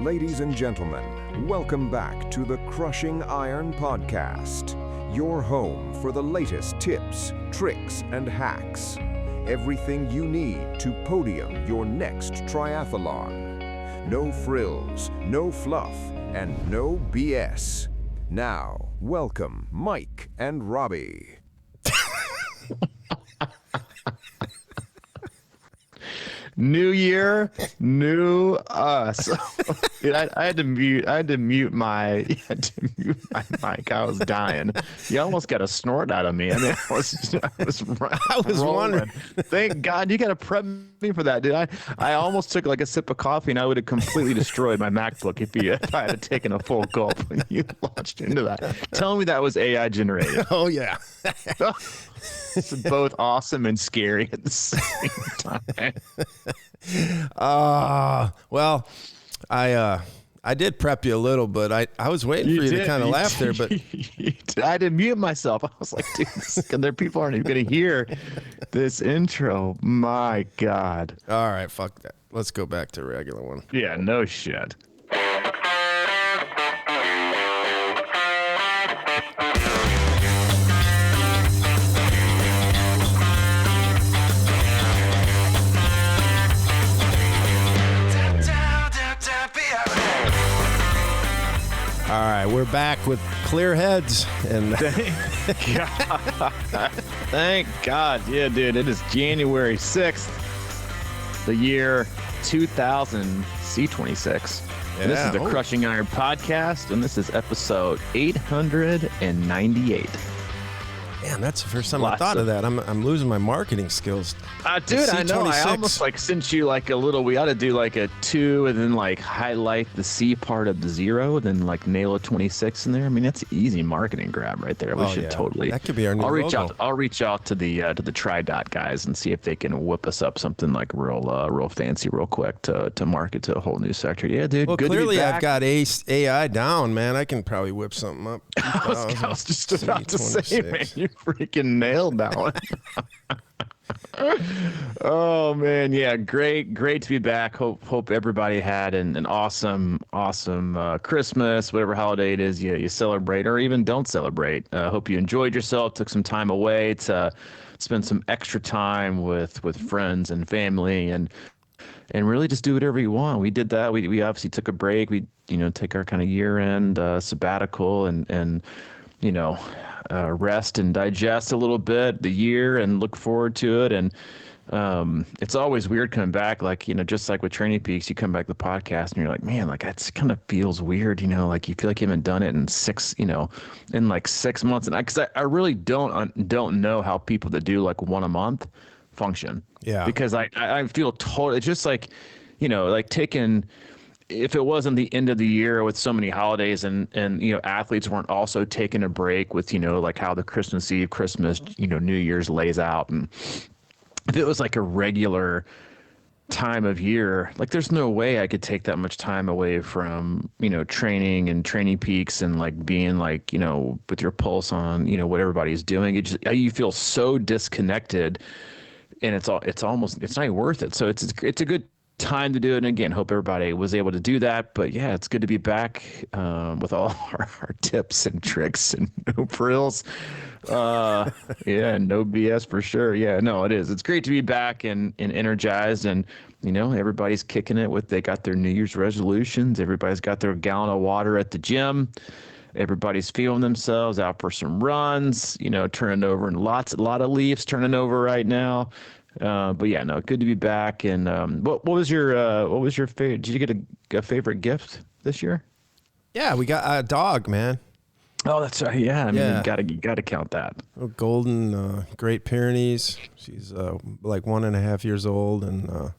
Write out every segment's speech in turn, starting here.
Ladies and gentlemen, welcome back to the Crushing Iron Podcast, your home for the latest tips, tricks, and hacks. Everything you need to podium your next triathlon. No frills, no fluff, and no BS. Now, welcome Mike and Robbie. New year, new us. Dude, I had to mute my mic. I was dying. You almost got a snort out of me. I mean, I was wondering. Thank God you got to prep me for that, dude. I almost took like a sip of coffee and I would have completely destroyed my MacBook if I had taken a full gulp when you launched into that. Tell me that was AI generated. Oh yeah. It's both awesome and scary at the same time. Well, I did prep you a little, but I was waiting for you to kind of laugh there, but I had to mute myself. I was like, dude, there people aren't even going to hear this intro. My God. All right, fuck that. Let's go back to a regular one. Yeah, no shit. All right, we're back with clear heads, and thank God. Thank God. Yeah, dude, it is January 6th, the year 2000 C26. Yeah, and this is the Crushing Iron Podcast, and this is episode 898. Man, that's the first time I thought of that. I'm losing my marketing skills. Dude, I know. I almost sent you like a little. We ought to do like a 2 and then like highlight the C part of the 0, then like nail a 26 in there. I mean, that's an easy marketing grab right there. We should totally. That could be our new logo. I'll reach out to the Tri-Dot guys and see if they can whip us up something like real fancy, real quick to market to a whole new sector. Yeah, dude. Well, good clearly to be back. I've got AI down, man. I can probably whip something up. I was just about to say, man, you freaking nailed that one. Oh man, yeah, great to be back. Hope everybody had an awesome Christmas, whatever holiday it is you celebrate or even don't celebrate. Hope you enjoyed yourself, took some time away to spend some extra time with friends and family and really just do whatever you want. We did that. We obviously took a break. We take our kind of year-end sabbatical and rest and digest a little bit the year and look forward to it. And it's always weird coming back, like, just like with Training Peaks, you come back to the podcast and you're like, man, like it kind of feels weird, like you feel like you haven't done it in 6 months. And because I really don't know how people that do like one a month function. Yeah. Because I feel totally, it's just like, like taking, if it wasn't the end of the year with so many holidays and athletes weren't also taking a break with, like how the Christmas Eve, Christmas, New Year's lays out. And if it was like a regular time of year, like there's no way I could take that much time away from, training and Training Peaks and like being like, with your pulse on, what everybody's doing. It just, you feel so disconnected and it's not even worth it. So it's a good time to do it. And again, hope everybody was able to do that. But yeah, it's good to be back with all our tips and tricks and no frills. Yeah, no BS for sure. Yeah, no, it is. It's great to be back and energized. And, everybody's kicking it they got their New Year's resolutions. Everybody's got their gallon of water at the gym. Everybody's feeling themselves out for some runs, turning over and a lot of leaves turning over right now. But yeah, no, good to be back. And what was your favorite? Did you get a favorite gift this year? Yeah, we got a dog, man. Oh, that's right. Yeah, I mean, you gotta count that. A golden Great Pyrenees. She's like 1.5 years old, and I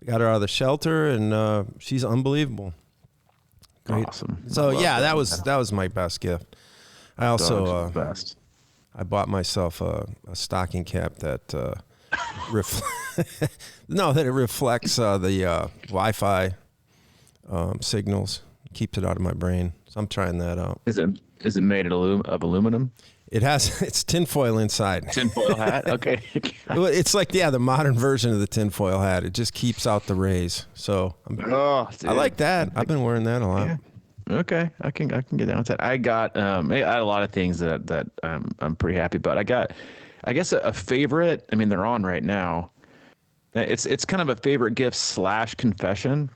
got her out of the shelter, and she's unbelievable. Great. Awesome. So yeah, that was my best gift. I also best. I bought myself a stocking cap that it reflects the Wi-Fi signals, keeps it out of my brain. So I'm trying that out. Is it made of aluminum? It's tinfoil inside. Tinfoil hat. Okay. It's like, the modern version of the tinfoil hat. It just keeps out the rays. So I like that. I've been wearing that a lot. Yeah. Okay, I can get down with that. I got I had a lot of things that I'm pretty happy about. I guess a favorite. I mean, they're on right now. It's kind of a favorite gift / confession.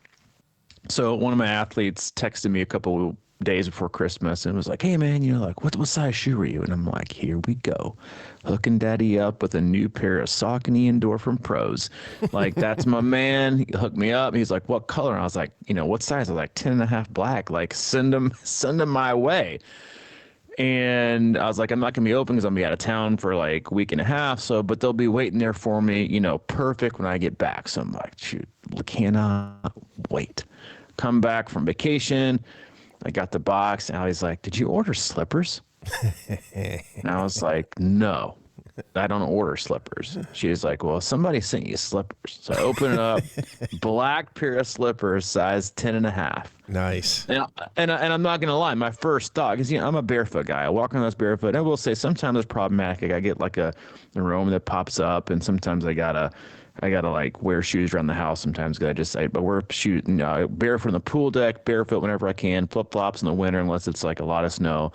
So one of my athletes texted me a couple days before Christmas and was like, "Hey man, like what size shoe were you?" And I'm like, "Here we go, hooking daddy up with a new pair of Saucony Endorphin Pros." Like, that's my man. He hooked me up. He's like, "What color?" And I was like, "What size?" I was like, 10.5 black. Like, send them my way. And I was like, I'm not gonna be open because I'm gonna be out of town for like a week and a half. But they'll be waiting there for me, perfect when I get back. So I'm like, shoot, cannot wait. Come back from vacation. I got the box, and Allie's like, "Did you order slippers?" And I was like, "No, I don't order slippers." She's like, "Well, somebody sent you slippers." So I open it up, black pair of slippers, size 10.5. Nice. And I'm not gonna lie, my first thought, because I'm a barefoot guy. I walk on those barefoot. And I will say sometimes it's problematic. I get like a aroma that pops up, and sometimes I gotta like wear shoes around the house sometimes because but wear shoes barefoot on the pool deck, barefoot whenever I can, flip flops in the winter unless it's like a lot of snow.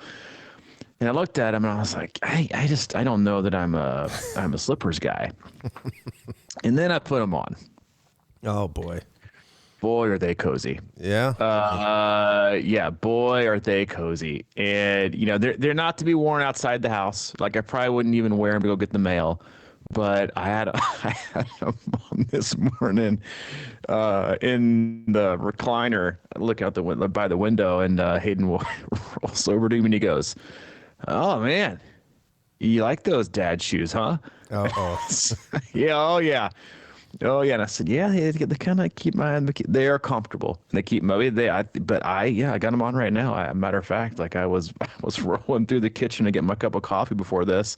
And I looked at him and I was like, I don't know that I'm a slippers guy. And then I put them on. Oh boy. Boy, are they cozy. Yeah. Yeah, boy, are they cozy. And they're not to be worn outside the house. Like, I probably wouldn't even wear them to go get the mail. But I had them on this morning in the recliner. I look out by the window, and Hayden rolls over to me and he goes, "Oh man, you like those dad shoes, huh?" Oh. Yeah. Oh yeah. And I said, "Yeah, they kind of keep they are comfortable. They keep I got them on right now. Matter of fact, like I was rolling through the kitchen to get my cup of coffee before this.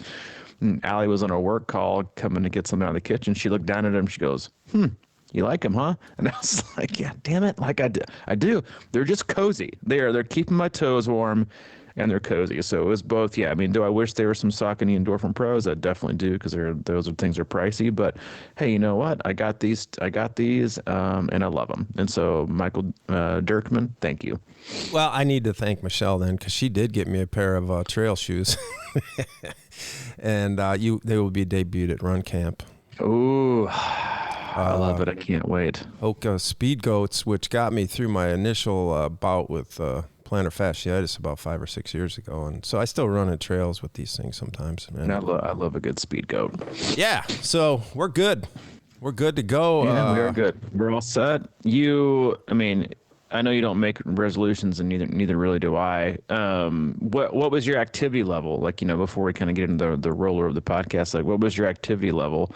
And Allie was on a work call coming to get something out of the kitchen. She looked down at him. She goes, "You like them, huh?" And I was like, "Yeah, damn it. Like I do. They're just cozy. They're keeping my toes warm, and they're cozy." So it was both. Yeah. I mean, do I wish there were some Saucony Endorphin Pros? I definitely do, because those things are pricey. But hey, you know what? I got these, and I love them. And so Michael Dirkman, thank you. Well, I need to thank Michelle then, because she did get me a pair of trail shoes. And they will be debuted at Run Camp. Ooh, I love it. I can't wait. Hoka Speed Goats, which got me through my initial bout with plantar fasciitis about 5 or 6 years ago. And so I still run in trails with these things sometimes. And I love a good speed goat. Yeah, so we're good. We're good to go. Yeah, we're good. We're all set. I know you don't make resolutions, and neither really do I. What was your activity level? Like, before we kind of get into the roller of the podcast, like, what was your activity level?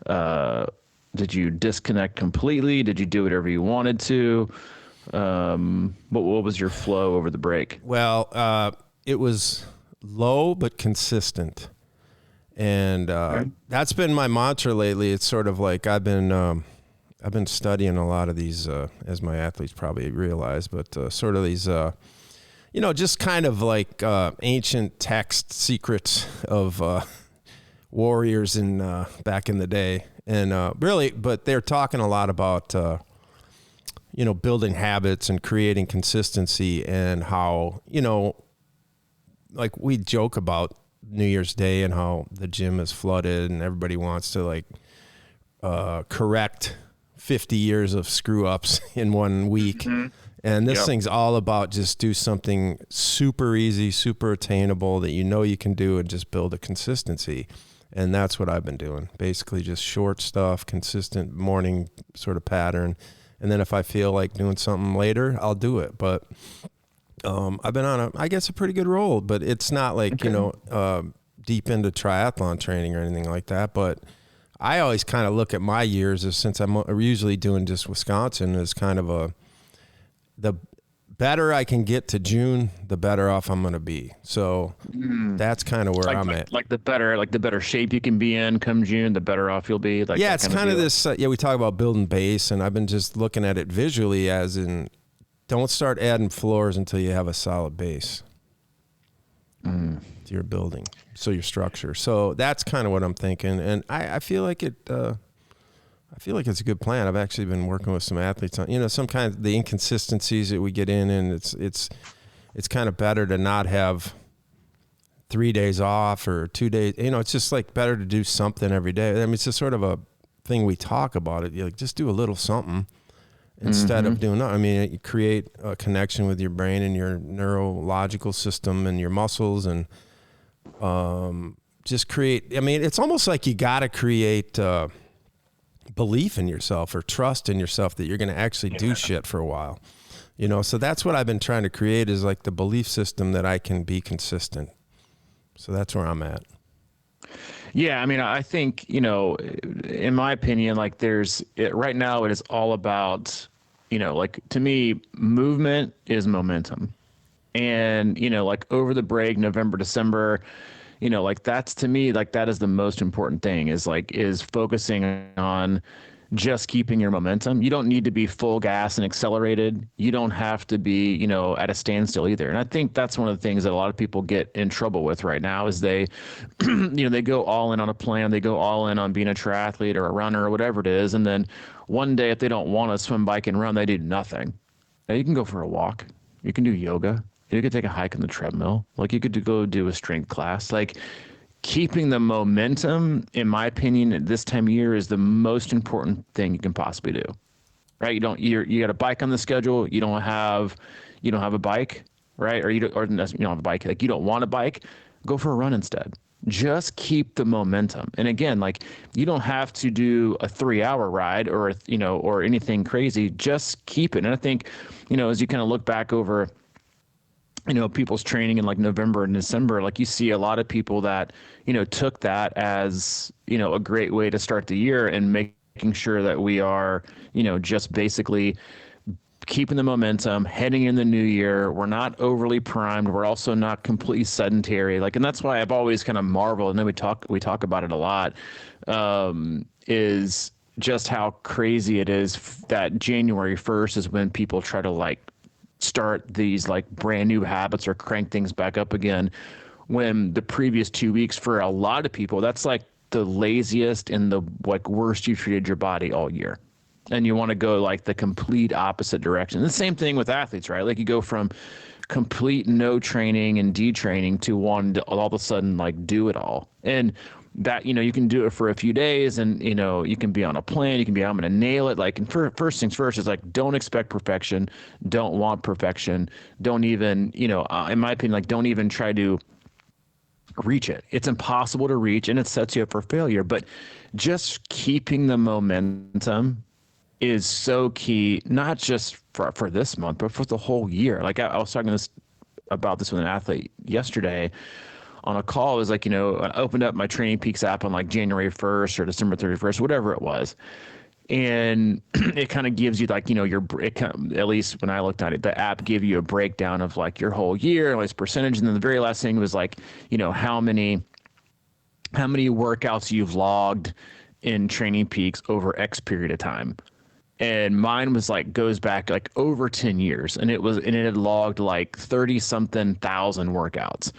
Did you disconnect completely? Did you do whatever you wanted to? What was your flow over the break? Well, it was low but consistent. And that's been my mantra lately. It's sort of like I've been studying a lot of these, as my athletes probably realize, but sort of these, just kind of like ancient text secrets of warriors in back in the day. And really, but they're talking a lot about, building habits and creating consistency, and how, like we joke about New Year's Day and how the gym is flooded and everybody wants to like correct 50 years of screw ups in 1 week. Mm-hmm. And this thing's all about just do something super easy, super attainable that you can do, and just build a consistency. And that's what I've been doing. Basically just short stuff, consistent morning sort of pattern. And then if I feel like doing something later, I'll do it. But I've been on I guess a pretty good roll, but it's not like, deep into triathlon training or anything like that. But I always kind of look at my years as, since I'm usually doing just Wisconsin, as kind of the better I can get to June, the better off I'm going to be. So that's kind of where I'm at. Like the better shape you can be in come June, the better off you'll be. Like, yeah, it's kind of this, we talk about building base, and I've been just looking at it visually as in, don't start adding floors until you have a solid base. to your building, so your structure. So that's kind of what I'm thinking, and I feel like it. I feel like it's a good plan. I've actually been working with some athletes on, some kind of the inconsistencies that we get in, and it's kind of better to not have 3 days off or 2 days. It's just like better to do something every day. I mean, it's just sort of a thing we talk about it. You like just do a little something instead of doing nothing. I mean, you create a connection with your brain and your neurological system and your muscles, and just create. I mean, it's almost like you got to create belief in yourself or trust in yourself that you're going to actually do shit for a while. So that's what I've been trying to create, is like the belief system that I can be consistent. So that's where I'm at. Yeah, I mean, I think, in my opinion, like right now it is all about, like to me, movement is momentum. And, like over the break, November, December, like that's, to me, like that is the most important thing, is focusing on just keeping your momentum. You don't need to be full gas and accelerated. You don't have to be, at a standstill either. And I think that's one of the things that a lot of people get in trouble with right now is they, they go all in on a plan. They go all in on being a triathlete or a runner or whatever it is. And then one day, if they don't want to swim, bike, and run, they do nothing. Now, you can go for a walk. You can do yoga. You could take a hike on the treadmill. Like you could go do a strength class. Like keeping the momentum, in my opinion, at this time of year is the most important thing you can possibly do. Right? You got a bike on the schedule. You don't have a bike, right? Or you don't have a bike. Like you don't want a bike. Go for a run instead. Just keep the momentum. And again, like you don't have to do a 3-hour ride or anything crazy. Just keep it. And I think, as you kind of look back over people's training in like November and December, like you see a lot of people that, took that as, a great way to start the year and making sure that we are, just basically keeping the momentum, heading in the new year. We're not overly primed. We're also not completely sedentary. And that's why I've always kind of marveled, and then we talk about it a lot, is just how crazy it is that January 1st is when people try to start these brand new habits or crank things back up again, when the previous 2 weeks for a lot of people, that's the laziest and the worst you've treated your body all year. And you want to go the complete opposite direction. The same thing with athletes, right? You go from complete no training and detraining to one to all of a sudden do it all. And that, you can do it for a few days and, you can be on a plan, you can be, I'm going to nail it. And first things first is don't expect perfection. Don't want perfection. Don't even, in my opinion, don't even try to reach it. It's impossible to reach and it sets you up for failure. But just keeping the momentum is so key, not just for this month, but for the whole year. I was talking about this with an athlete yesterday on a call. It was I opened up my Training Peaks app on January 1st or December 31st, whatever it was. And it kind of gives you at least when I looked at it, the app gave you a breakdown of your whole year, and percentage. And then the very last thing was how many workouts you've logged in Training Peaks over X period of time. And mine was goes back over 10 years, and it had logged 30 something thousand workouts.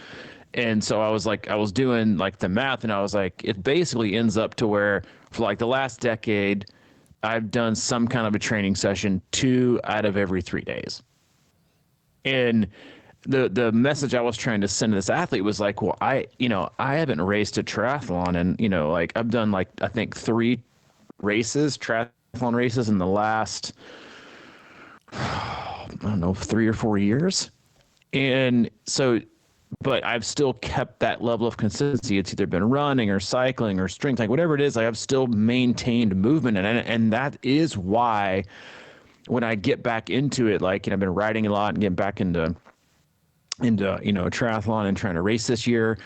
And so I was doing the math, and I was it basically ends up to where for the last decade, I've done some kind of a training session 2 out of every 3 days. And the message I was trying to send to this athlete was well, I haven't raced a triathlon, and I've done I think 3 triathlon races in the last, I don't know, 3 or 4 years. And so, but I've still kept that level of consistency. It's either been running or cycling or strength, whatever it is, I've still maintained movement. And that is why when I get back into it, I've been riding a lot and getting back into triathlon and trying to race this year.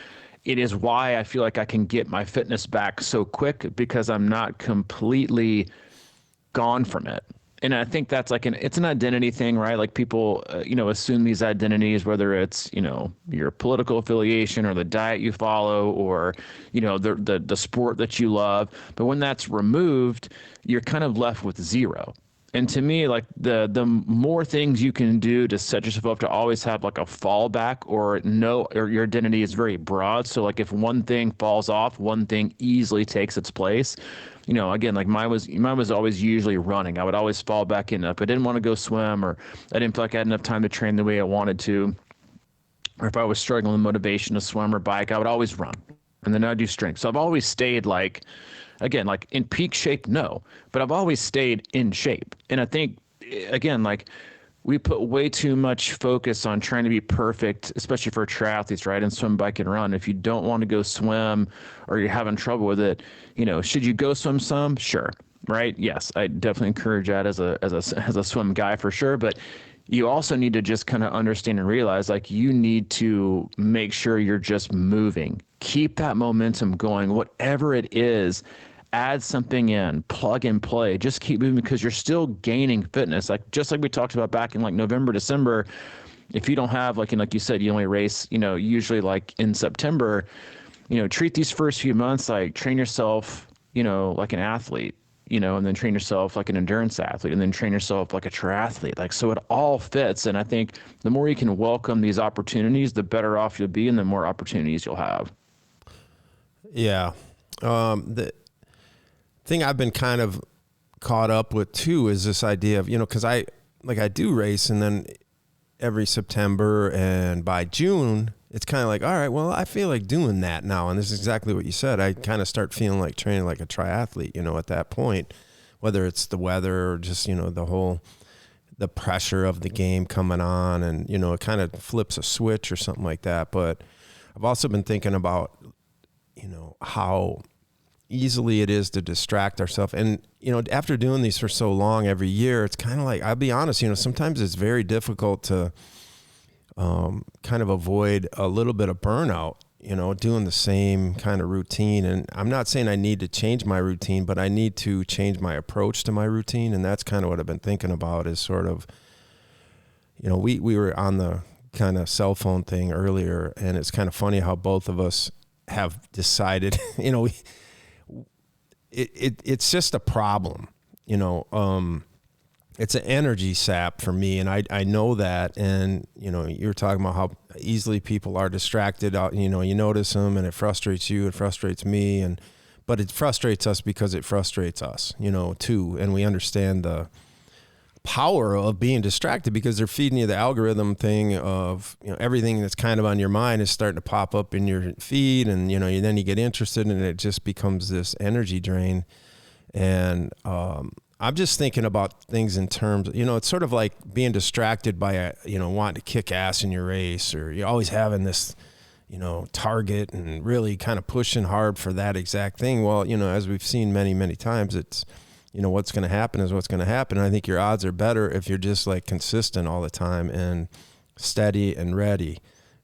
It is why I feel like I can get my fitness back so quick, because I'm not completely gone from it. And I think that's it's an identity thing, right? People, assume these identities, whether it's, your political affiliation or the diet you follow or, the sport that you love. But when that's removed, you're kind of left with zero. And to me, like the more things you can do to set yourself up to always have like a fallback, or your identity is very broad. So like if one thing falls off, one thing easily takes its place. Again, like mine was always usually running. I would always fall back in. If I didn't want to go swim, or I didn't feel like I had enough time to train the way I wanted to, or if I was struggling with motivation to swim or bike, I would always run. And then I'd do strength. So I've always stayed like, again, like in peak shape, no, but I've always stayed in shape. And I think, again, like we put way too much focus on trying to be perfect, especially for triathletes, right? And swim, bike, and run. If you don't want to go swim or you're having trouble with it, should you go swim some? Sure. Right. Yes. I definitely encourage that as a swim guy for sure. But you also need to just kind of understand and realize, like, you need to make sure you're just moving. Keep that momentum going, whatever it is. Add something in, plug and play. Just keep moving, because you're still gaining fitness. Like, just like we talked about back in like November, December, if you don't have like you said, you only race, usually like in September, treat these first few months like train yourself, like an athlete. And then train yourself like an endurance athlete, and then train yourself like a triathlete. Like, so it all fits. And I think the more you can welcome these opportunities, the better off you'll be, and the more opportunities you'll have. Yeah. The thing I've been kind of caught up with too is this idea of, cause I do race, and then every September and by June, it's kind of like, all right, well, I feel like doing that now. And this is exactly what you said. I kind of start feeling like training like a triathlete, at that point, whether it's the weather or just, the pressure of the game coming on, and, it kind of flips a switch or something like that. But I've also been thinking about, how easily it is to distract ourselves. And, after doing these for so long every year, it's kind of like, I'll be honest, sometimes it's very difficult to kind of avoid a little bit of burnout, doing the same kind of routine. And I'm not saying I need to change my routine, but I need to change my approach to my routine. And that's kind of what I've been thinking about, is sort of, we were on the kind of cell phone thing earlier, and it's kind of funny how both of us have decided, it's just a problem, it's an energy sap for me. And I know that. And, you're talking about how easily people are distracted out, you notice them, and it frustrates you, it frustrates me. But it frustrates us because it frustrates us, too. And we understand the power of being distracted, because they're feeding you the algorithm thing of, everything that's kind of on your mind is starting to pop up in your feed. And, then you get interested, and it just becomes this energy drain. And, I'm just thinking about things in terms, it's sort of like being distracted by wanting to kick ass in your race, or you're always having this, target, and really kind of pushing hard for that exact thing. Well, as we've seen many, many times, it's, what's going to happen is what's going to happen. And I think your odds are better if you're just like consistent all the time and steady and ready,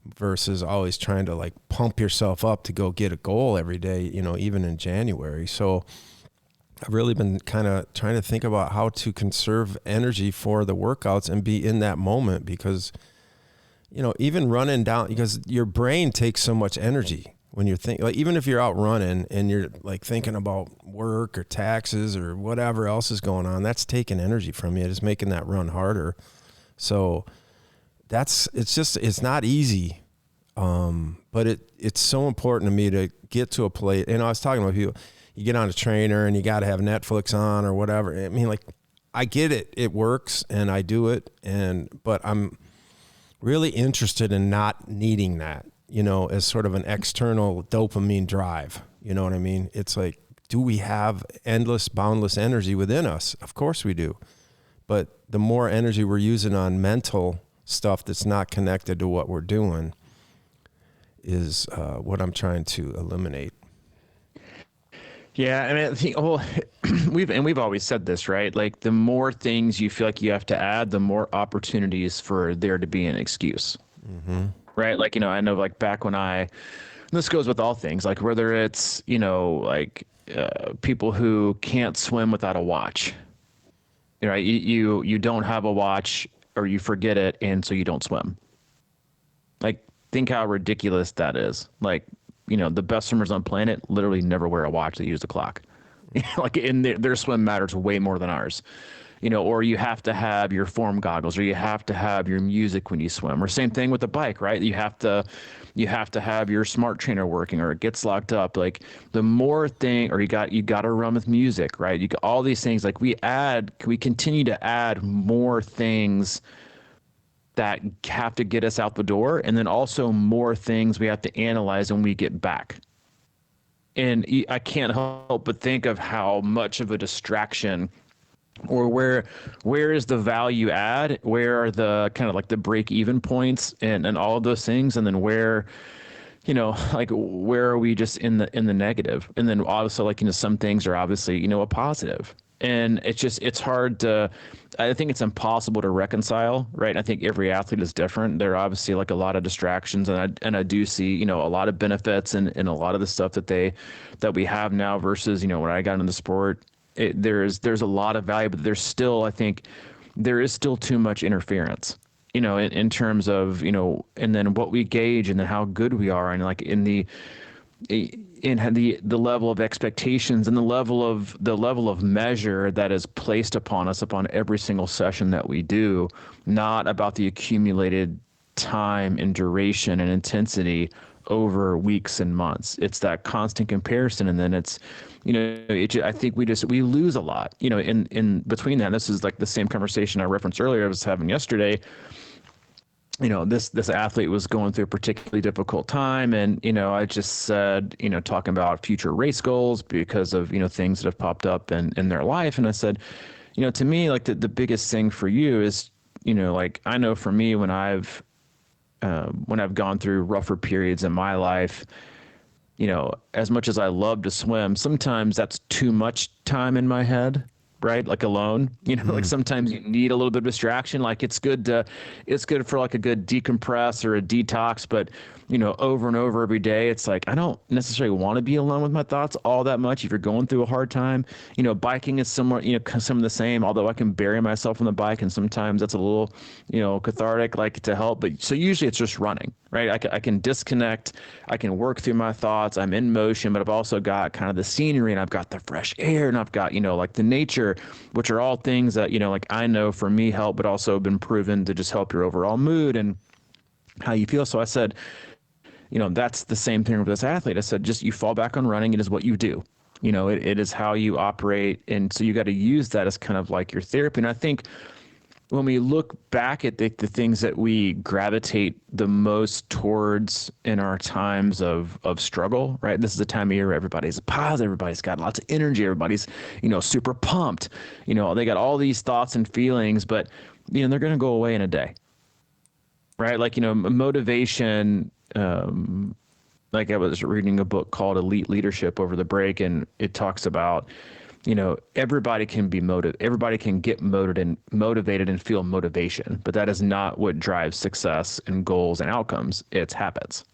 versus always trying to like pump yourself up to go get a goal every day, even in January. So I've really been kind of trying to think about how to conserve energy for the workouts and be in that moment, because, even running down, because your brain takes so much energy when you're thinking, like, even if you're out running and you're like thinking about work or taxes or whatever else is going on, that's taking energy from you. It's making that run harder. So it's not easy. But it's so important to me to get to a place. I was talking about people, you get on a trainer and you got to have Netflix on or whatever. I mean, like, I get it. It works and I do it. But I'm really interested in not needing that, as sort of an external dopamine drive. You know what I mean? It's like, do we have endless, boundless energy within us? Of course we do. But the more energy we're using on mental stuff that's not connected to what we're doing is what I'm trying to eliminate. Yeah, I mean, I think, we've always said this, right? Like, the more things you feel like you have to add, the more opportunities for there to be an excuse, right? Like, I know, like, back when this goes with all things, like whether it's, people who can't swim without a watch, right? You don't have a watch, or you forget it, and so you don't swim. Like, think how ridiculous that is. Like, the best swimmers on planet literally never wear a watch. They use the clock. Like, in their swim matters way more than ours. or you have to have your form goggles, or you have to have your music when you swim, or same thing with the bike, right? You have to have your smart trainer working, or it gets locked up. Like the more thing, or you got to run with music, right? You got all these things. Like we continue to add more things that have to get us out the door, and then also more things we have to analyze when we get back. And I can't help but think of how much of a distraction, or where is the value add, where are the kind of like the break even points, and all of those things, and then where, like where are we just in the negative, and then also like some things are obviously a positive. And it's hard to, I think it's impossible to reconcile, right? I think every athlete is different. There are obviously like a lot of distractions, and I do see, a lot of benefits in a lot of the stuff that we have now versus, when I got into the sport. There's a lot of value, but I think there is still too much interference, in terms of, and then what we gauge, and then how good we are, and like in the level of expectations, and the level of measure that is placed upon us upon every single session that we do, not about the accumulated time and duration and intensity over weeks and months. It's that constant comparison, and then it's, I think we lose a lot, in between that. This is like the same conversation I referenced earlier I was having yesterday. This athlete was going through a particularly difficult time, and I just said, talking about future race goals because of things that have popped up in their life, and I said, to me, like the biggest thing for you is, like I know for me, when I've gone through rougher periods in my life, as much as I love to swim, sometimes that's too much time in my head, right? Like alone, like sometimes you need a little bit of distraction. Like it's good for like a good decompress or a detox, but over and over every day, it's like, I don't necessarily want to be alone with my thoughts all that much. If you're going through a hard time, biking is somewhat, some of the same, although I can bury myself on the bike, and sometimes that's a little, cathartic, like to help. But so usually it's just running, right? I can disconnect, I can work through my thoughts. I'm in motion, but I've also got kind of the scenery, and I've got the fresh air, and I've got, like the nature, which are all things that, like I know for me help, but also been proven to just help your overall mood and how you feel. So I said, that's the same thing with this athlete. I said, just you fall back on running. It is what you do. It is how you operate. And so you got to use that as kind of like your therapy. And I think when we look back at the things that we gravitate the most towards in our times of struggle, right? This is the time of year where everybody's positive, everybody's got lots of energy, everybody's, super pumped. They got all these thoughts and feelings, but, they're going to go away in a day, right? Like, motivation, like I was reading a book called Elite Leadership over the break, and it talks about, everybody can be everybody can get motivated and feel motivation, but that is not what drives success and goals and outcomes. It's habits.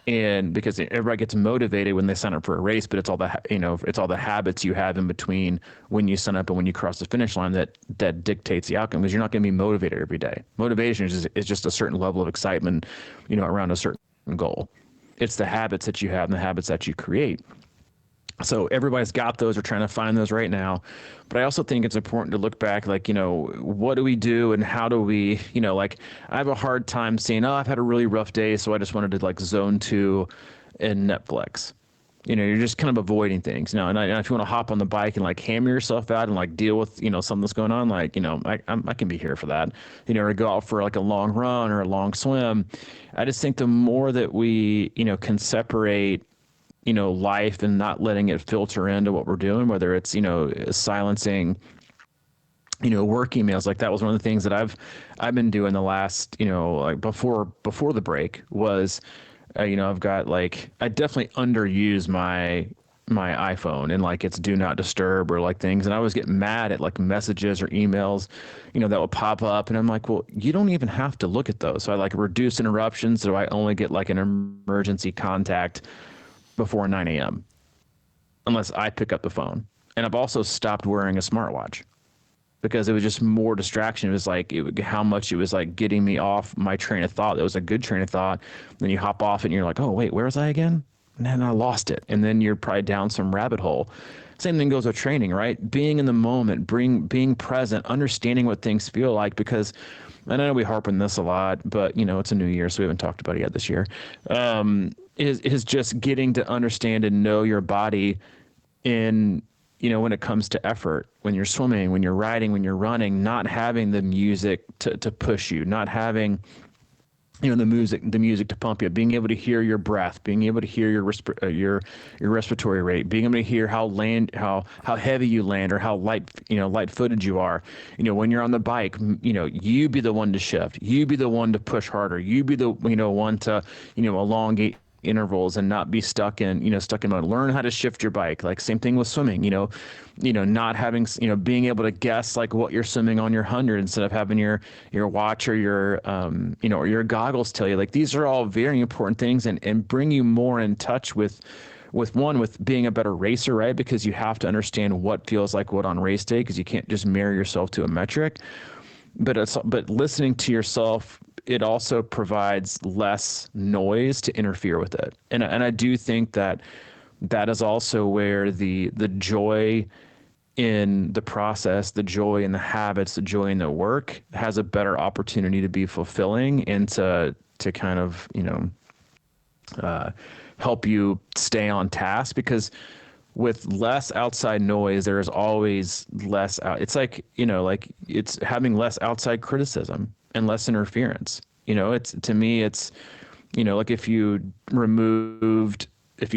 And because everybody gets motivated when they sign up for a race, but it's all the habits you have in between when you sign up and when you cross the finish line that dictates the outcome, because you're not going to be motivated every day. Motivation is just a certain level of excitement, around a certain goal. It's the habits that you have and the habits that you create. So everybody's got those. We're trying to find those right now. But I also think it's important to look back, like, what do we do and how do we, like I have a hard time saying, I've had a really rough day, so I just wanted to like zone 2 in Netflix. You're just kind of avoiding things. And if you want to hop on the bike and like hammer yourself out and like deal with, something that's going on, like, I can be here for that, or go out for like a long run or a long swim. I just think the more that we, can separate life and not letting it filter into what we're doing, whether it's, silencing, work emails. Like that was one of the things that I've been doing the last, like before the break was, I've got like, I definitely underuse my iPhone and like it's do not disturb or like things. And I always get mad at like messages or emails, that will pop up. And I'm like, well, you don't even have to look at those. So I like reduce interruptions. So I only get like an emergency contact before 9 a.m. unless I pick up the phone. And I've also stopped wearing a smartwatch because it was just more distraction. It was like how much it was like getting me off my train of thought. It was a good train of thought. Then you hop off and you're like, oh, wait, where was I again? And then I lost it. And then you're probably down some rabbit hole. same thing goes with training, right? Being in the moment, being present, understanding what things feel like, because I know we harp on this a lot, but it's a new year, so we haven't talked about it yet this year. Is just getting to understand and know your body in, when it comes to effort, when you're swimming, when you're riding, when you're running, not having the music to push you, not having, the music to pump you, being able to hear your breath, being able to hear your respiratory rate, being able to hear how heavy you land, or how light-footed you are. When you're on the bike, you be the one to shift, you be the one to push harder, you be the one to elongate intervals and not be stuck in mode. Learn how to shift your bike. Like, same thing with swimming, not having, being able to guess like what you're swimming on your 100 instead of having your watch or your or your goggles tell you. Like, these are all very important things, and bring you more in touch with being a better racer, right? Because you have to understand what feels like what on race day, because you can't just mirror yourself to a metric. But listening to yourself, it also provides less noise to interfere with it. And I do think that is also where the joy in the process, the joy in the habits, the joy in the work has a better opportunity to be fulfilling, and to kind of, help you stay on task. Because with less outside noise, there is always less it's like, it's having less outside criticism and less interference. It's, to me, it's, like if you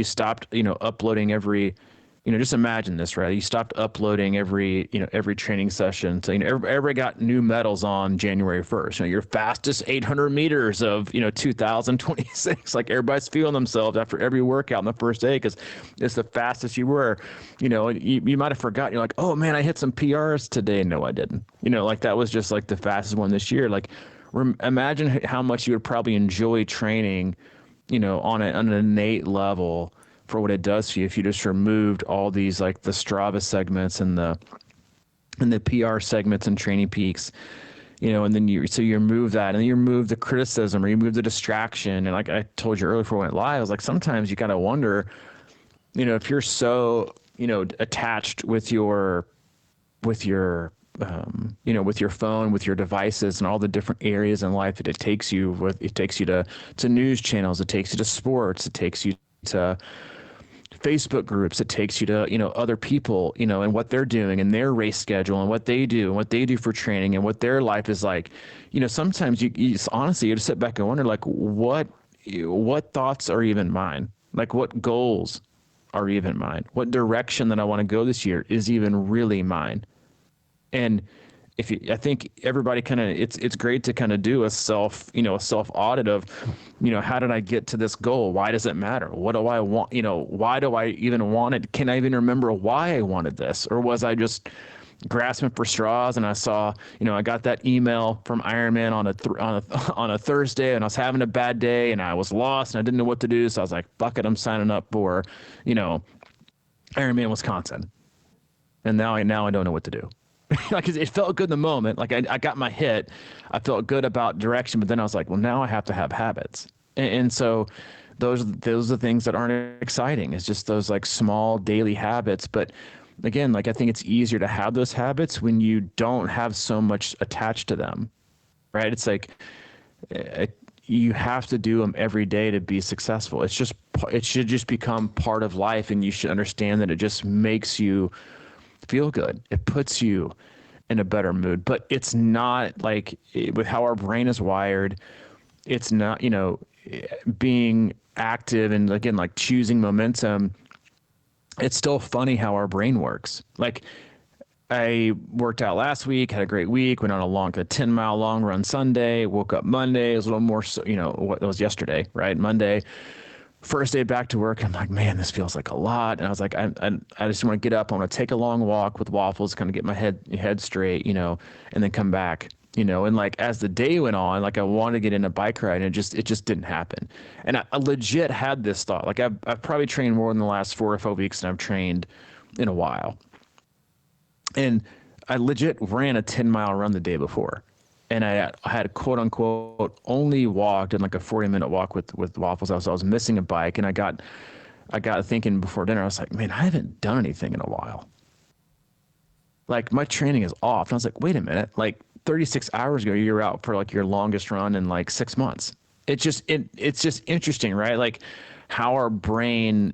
stopped, uploading every, just imagine this, right? You stopped uploading every training session. So, everybody got new medals on January 1st. Your fastest 800 meters of, 2026. Like, everybody's feeling themselves after every workout on the first day, because it's the fastest you were. You might have forgotten. You're like, oh man, I hit some PRs today. No, I didn't. Like, that was just like the fastest one this year. Like, imagine how much you would probably enjoy training, on an innate level, for what it does for you, if you just removed all these, like the Strava segments and the PR segments and Training Peaks, and then you remove that, and then you remove the criticism, or you remove the distraction. And like I told you earlier before we went live, I was like, sometimes you gotta wonder, if you're so, attached with your phone, with your devices, and all the different areas in life that it takes you to news channels, it takes you to sports, it takes you to Facebook groups, it takes you to, other people, and what they're doing, and their race schedule, and what they do for training, and what their life is like. Sometimes you just, honestly, you just sit back and wonder, like, what thoughts are even mine? Like, what goals are even mine? What direction that I want to go this year is even really mine? And I think everybody kind of, it's great to kind of do a self audit of, how did I get to this goal? Why does it matter? What do I want? Why do I even want it? Can I even remember why I wanted this? Or was I just grasping for straws, and I saw, I got that email from Ironman on a Thursday, and I was having a bad day, and I was lost, and I didn't know what to do. So I was like, fuck it, I'm signing up for, Ironman Wisconsin. And now I don't know what to do. Like, it felt good in the moment. Like, I got my hit. I felt good about direction, but then I was like, well, now I have to have habits. And so those are the things that aren't exciting. It's just those like small daily habits. But again, like, I think it's easier to have those habits when you don't have so much attached to them, right? It's like, you have to do them every day to be successful. It should just become part of life, and you should understand that it just makes you feel good. It puts you in a better mood. But it's not like, with how our brain is wired, it's not, being active and, again, like choosing momentum. It's still funny how our brain works. Like, I worked out last week, had a great week, went on a 10-mile long run Sunday, woke up Monday, it was a little more, what it was yesterday, right? Monday, first day back to work, I'm like, man, this feels like a lot. And I was like, I just want to get up. I want to take a long walk with waffles, kind of get my head straight, and then come back, and like, as the day went on, like, I wanted to get in a bike ride, and it just didn't happen. And I legit had this thought, like, I've probably trained more in the last 4 or 5 weeks than I've trained in a while. And I legit ran a 10-mile run the day before. And I had quote unquote only walked in like a 40-minute walk with waffles. I was missing a bike, and I got I got thinking before dinner, I was like, man, I haven't done anything in a while. Like my training is off. And I was like, wait a minute, like 36 hours ago, you're out for like your longest run in like 6 months. It's just interesting, right? Like how our brain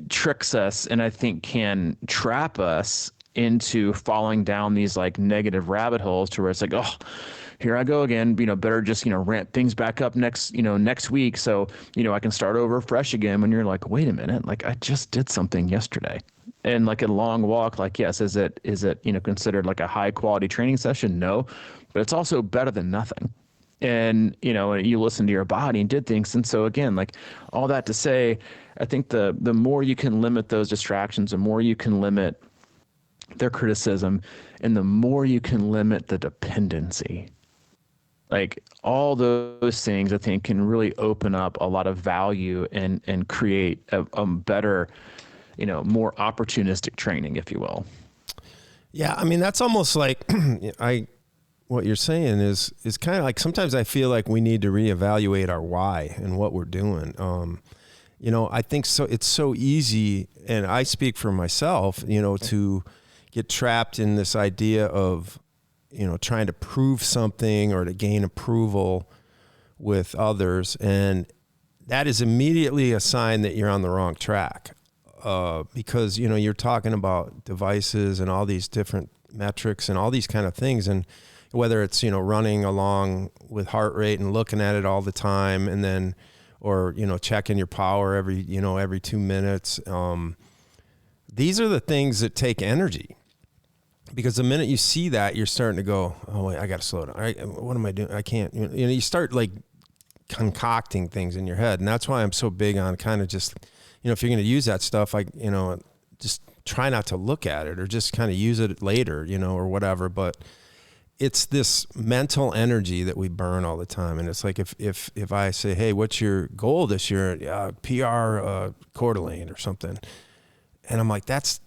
tricks us and I think can trap us into falling down these like negative rabbit holes to where it's like, oh, here I go again, better just, ramp things back up next week. So, I can start over fresh again when you're like, wait a minute, like I just did something yesterday. And like a long walk, like, yes, is it, considered like a high quality training session? No, but it's also better than nothing. And, you listen to your body and did things. And so again, like all that to say, I think the more you can limit those distractions, the more you can limit their criticism, and the more you can limit the dependency. Like all those things, I think, can really open up a lot of value and create a better, more opportunistic training, if you will. Yeah, I mean, that's almost like what you're saying is kind of like sometimes I feel like we need to reevaluate our why and what we're doing. I think so. It's so easy, and I speak for myself, to get trapped in this idea of, trying to prove something or to gain approval with others. And that is immediately a sign that you're on the wrong track. Because, you're talking about devices and all these different metrics and all these kind of things. And whether it's, running along with heart rate and looking at it all the time and then, or, checking your power every 2 minutes. These are the things that take energy. Because the minute you see that, you're starting to go, oh, wait, I got to slow down. All right, what am I doing? I can't. You start like concocting things in your head. And that's why I'm so big on kind of just, if you're going to use that stuff, just try not to look at it or just kind of use it later, or whatever. But it's this mental energy that we burn all the time. And it's like if I say, hey, what's your goal this year? PR Coeur d'Alene or something. And I'm like, that's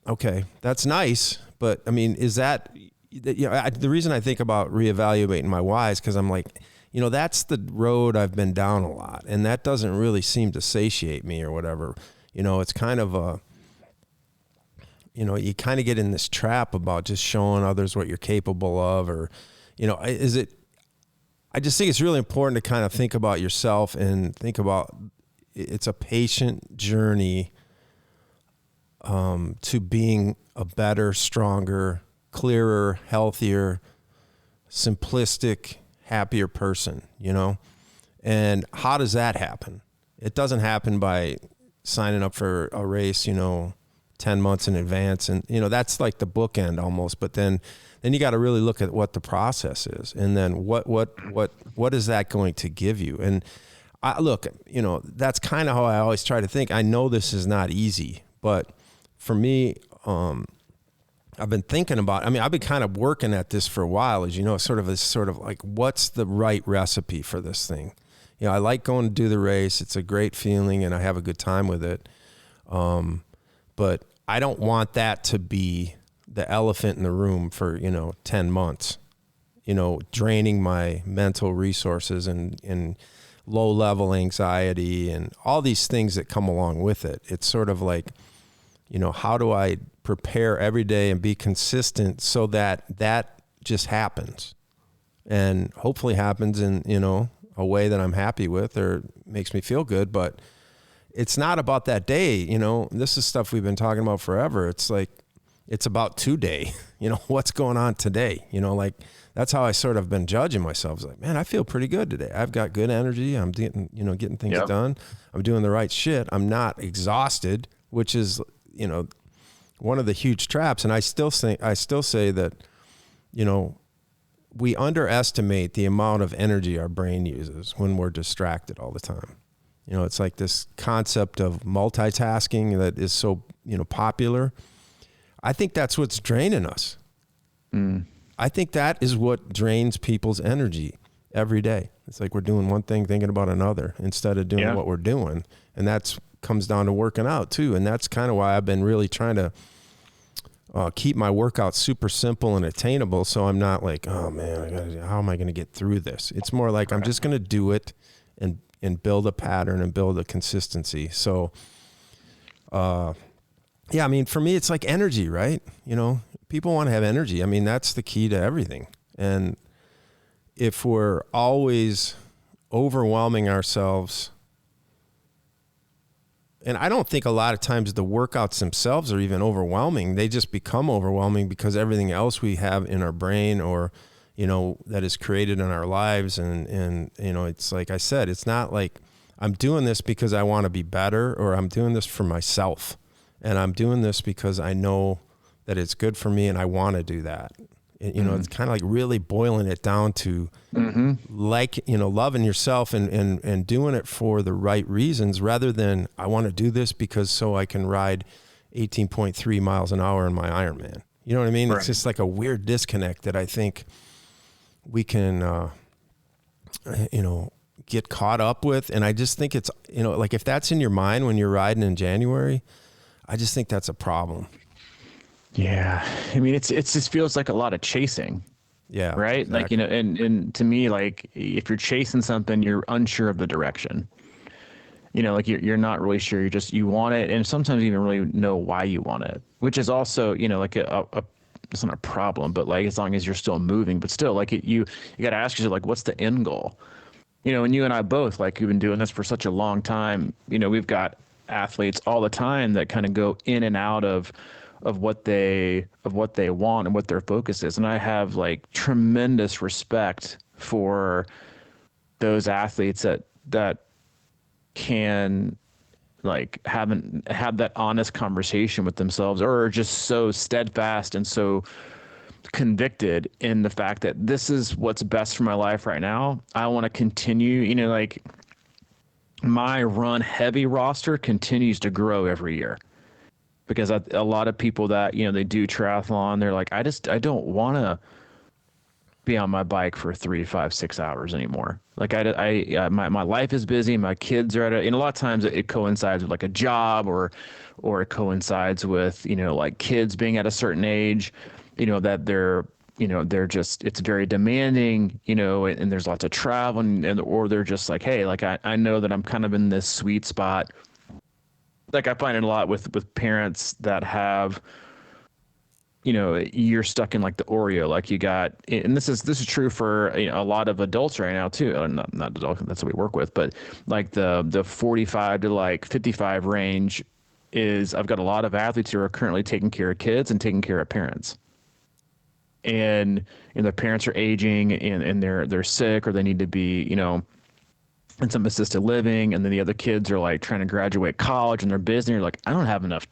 okay. That's nice. But I mean, is that, the reason I think about reevaluating my why is because I'm like, that's the road I've been down a lot. And that doesn't really seem to satiate me or whatever. It's kind of you kind of get in this trap about just showing others what you're capable of or, I just think it's really important to kind of think about yourself and think about it's a patient journey to being a better, stronger, clearer, healthier, simplistic, happier person, And how does that happen? It doesn't happen by signing up for a race, 10 months in advance. And, that's like the bookend almost. But then you got to really look at what the process is. And then what is that going to give you? And that's kind of how I always try to think. I know this is not easy, but for me, I've been thinking about, I've been kind of working at this for a while, as sort of like, what's the right recipe for this thing? I like going to do the race. It's a great feeling and I have a good time with it. But I don't want that to be the elephant in the room for, 10 months, draining my mental resources and low level anxiety and all these things that come along with it. It's sort of like, how do I prepare every day and be consistent so that just happens and hopefully happens in, a way that I'm happy with or makes me feel good. But it's not about that day, this is stuff we've been talking about forever. It's like, it's about today, what's going on today, like that's how I sort of been judging myself. It's like, man, I feel pretty good today. I've got good energy. I'm getting things done. I'm doing the right shit. I'm not exhausted, which is, one of the huge traps. And I still say that, we underestimate the amount of energy our brain uses when we're distracted all the time. It's like this concept of multitasking that is so, popular. I think that's what's draining us. I think that is what drains people's energy every day. It's like we're doing one thing, thinking about another instead of doing what we're doing. And that's comes down to working out too. And that's kind of why I've been really trying to keep my workout super simple and attainable. So I'm not like, oh man, how am I going to get through this? It's more like I'm just going to do it and build a pattern and build a consistency. So Yeah, I mean, for me, it's like energy, right? You know, people want to have energy. I mean, that's the key to everything. And if we're always overwhelming ourselves, and I don't think a lot of times the workouts themselves are even overwhelming. They just become overwhelming because everything else we have in our brain or, you know, that is created in our lives. And, you know, it's like I said, it's not like I'm doing this because I want to be better or I'm doing this for myself. And I'm doing this because I know that it's good for me and I want to do that. You know, it's kind of like really boiling it down to like, you know, loving yourself and doing it for the right reasons rather than I want to do this because so I can ride 18.3 miles an hour in my Ironman. You know what I mean? Right. It's just like a weird disconnect that I think we can, you know, get caught up with. And I just think it's, you know, like if that's in your mind when you're riding in January, I just think that's a problem. Yeah. I mean, it's just feels like a lot of chasing. Yeah. Right. Exactly. Like, you know, and to me, like if you're chasing something, you're unsure of the direction, you know, like you're not really sure. You want it. And sometimes you even really know why you want it, which is also, you know, like it's not a problem, but like, as long as you're still moving, but still like you got to ask yourself, like, what's the end goal? You know, and you and I both, like, we've been doing this for such a long time. You know, we've got athletes all the time that kind of go in and out of what they want and what their focus is. And I have like tremendous respect for those athletes that can like have that honest conversation with themselves or are just so steadfast and so convicted in the fact that this is what's best for my life right now. I want to continue, you know, like my run heavy roster continues to grow every year. Because a lot of people that, you know, they do triathlon, they're like, I don't want to be on my bike for 3, 5, 6 hours anymore. Like my life is busy. My kids are and a lot of times it coincides with like a job or it coincides with, you know, like kids being at a certain age, you know, that they're just, it's very demanding, you know, and there's lots of travel or they're just like, hey, like I know that I'm kind of in this sweet spot. Like I find it a lot with parents that have, you know, you're stuck in like the Oreo, like you got, and this is true for, you know, a lot of adults right now too. Not adults, that's what we work with, but like the 45 to like 55 range is, I've got a lot of athletes who are currently taking care of kids and taking care of parents. And their parents are aging and they're sick or they need to be, you know, in some assisted living, and then the other kids are like trying to graduate college and they're busy. You're like, I don't have enough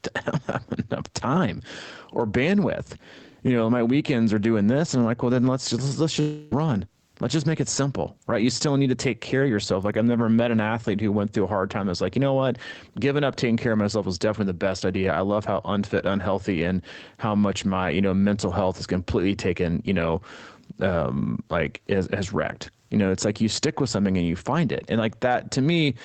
time or bandwidth. You know, my weekends are doing this, and I'm like, well, then let's just run. Let's just make it simple, right? You still need to take care of yourself. Like I've never met an athlete who went through a hard time that's like, you know what, giving up taking care of myself was definitely the best idea. I love how unfit, unhealthy, and how much my, you know, mental health is completely taken, you know, like has wrecked. You know, it's like you stick with something and you find it. And like that, to me,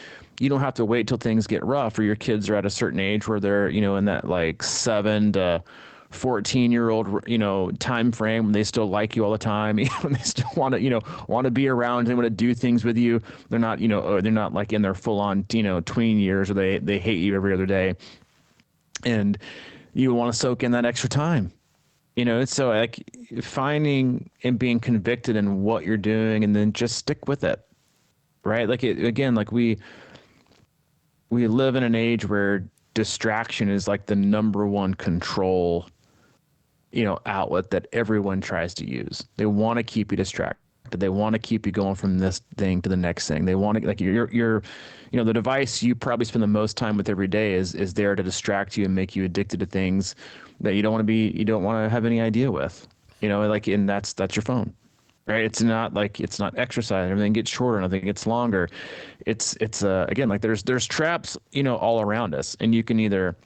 you don't have to wait till things get rough or your kids are at a certain age where they're, you know, in that like 7 to 14-year-old, you know, time frame when they still like you all the time, you know, and they still want to be around, they want to do things with you. They're not, you know, they're not like in their full on, you know, tween years where they hate you every other day. And you want to soak in that extra time. You know, so like finding and being convicted in what you're doing and then just stick with it, right? Like again, like we live in an age where distraction is like the number one control, you know, outlet that everyone tries to use. They want to keep you distracted. They want to keep you going from this thing to the next thing. They want to, like you're, you know, the device you probably spend the most time with every day is there to distract you and make you addicted to things that you don't want to have any idea with, you know, like, and that's your phone, right? It's not exercise. Everything gets shorter. Nothing gets longer. It's again, like there's traps, you know, all around us, and you can either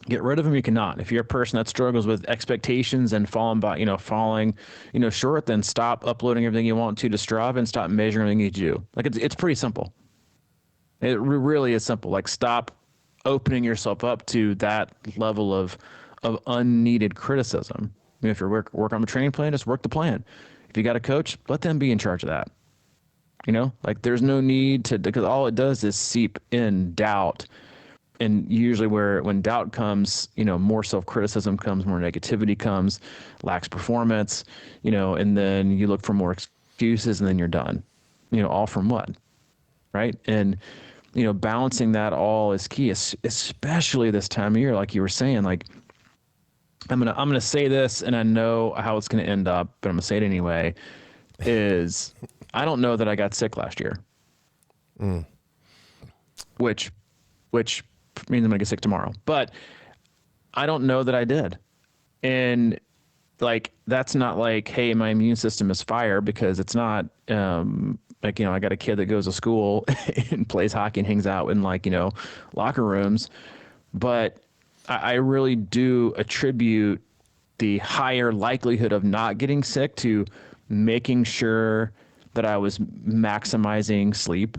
get rid of them, you cannot. If you're a person that struggles with expectations and falling short, then stop uploading everything you want to Strava and stop measuring everything you do. Like it's pretty simple. It really is simple. Like stop opening yourself up to that level of unneeded criticism. I mean, if you're work on a training plan, just work the plan. If you got a coach, let them be in charge of that. You know, like there's no need to, because all it does is seep in doubt and usually when doubt comes, more self-criticism comes, more negativity comes, lacks performance, and then you look for more excuses and then you're done, all from what? Right. And, balancing that all is key, especially this time of year. Like you were saying, like, I'm going to say this and I know how it's going to end up, but I'm going to say it anyway, is I don't know that I got sick last year, which means I'm going to get sick tomorrow, but I don't know that I did. And like, that's not like, hey, my immune system is fire, because it's not, like, I got a kid that goes to school and plays hockey and hangs out in locker rooms. But I really do attribute the higher likelihood of not getting sick to making sure that I was maximizing sleep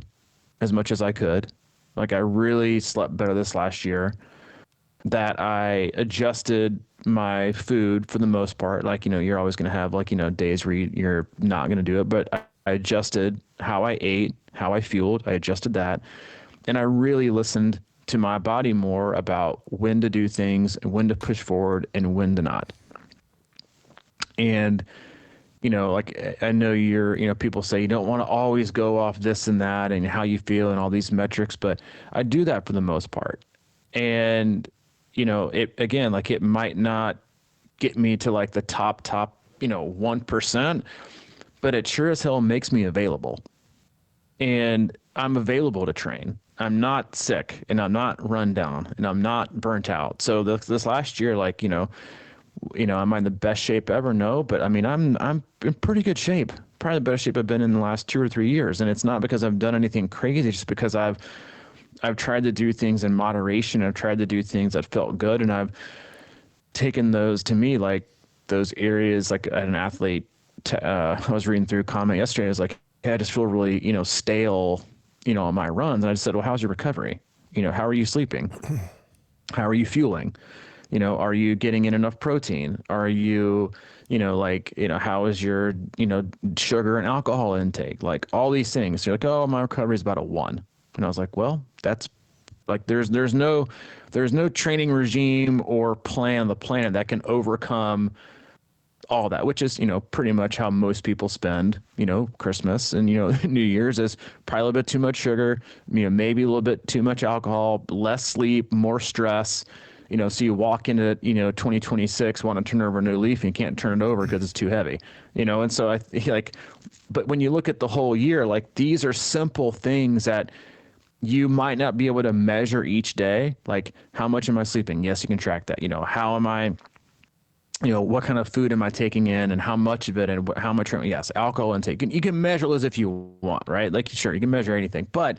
as much as I could. Like, I really slept better this last year, that I adjusted my food for the most part. Like, you're always going to have days where you're not going to do it, but I adjusted how I ate, how I fueled. I adjusted that. And I really listened to my body more about when to do things and when to push forward and when to not. And, like, I know people say you don't want to always go off this and that and how you feel and all these metrics, but I do that for the most part. And, it might not get me to like the top, 1%, but it sure as hell makes me available. And I'm available to train. I'm not sick and I'm not run down and I'm not burnt out. So this last year, like, am I in the best shape ever? No, but I mean, I'm in pretty good shape, probably the best shape I've been in the last 2 or 3 years. And it's not because I've done anything crazy, it's just because I've tried to do things in moderation. I've tried to do things that felt good. And I've taken those, to me, like those areas, like an athlete, I was reading through a comment yesterday. I was like, hey, I just feel really, stale, on my runs. And I just said, well, how's your recovery? How are you sleeping? How are you fueling? Are you getting in enough protein? Are you, how is your, sugar and alcohol intake? Like all these things. You're like, oh, my recovery is about a 1. And I was like, well, that's like, there's no training regime or plan on the planet that can overcome all that, which is, pretty much how most people spend, Christmas and, New Year's, is probably a little bit too much sugar, maybe a little bit too much alcohol, less sleep, more stress, so you walk into, 2026, want to turn over a new leaf and you can't turn it over because it's too heavy, and so I like, but when you look at the whole year, like these are simple things that you might not be able to measure each day. Like, how much am I sleeping? Yes, you can track that. How am I, what kind of food am I taking in and how much of it and how much, yes, alcohol intake. You can measure those if you want, right? Like, sure, you can measure anything. But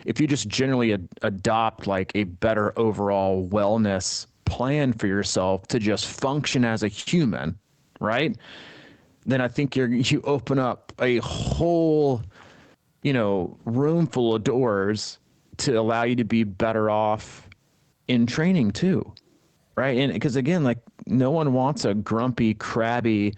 if you just generally adopt like a better overall wellness plan for yourself to just function as a human, right? Then I think you open up a whole, room full of doors to allow you to be better off in training too. Right. And because again, like no one wants a grumpy, crabby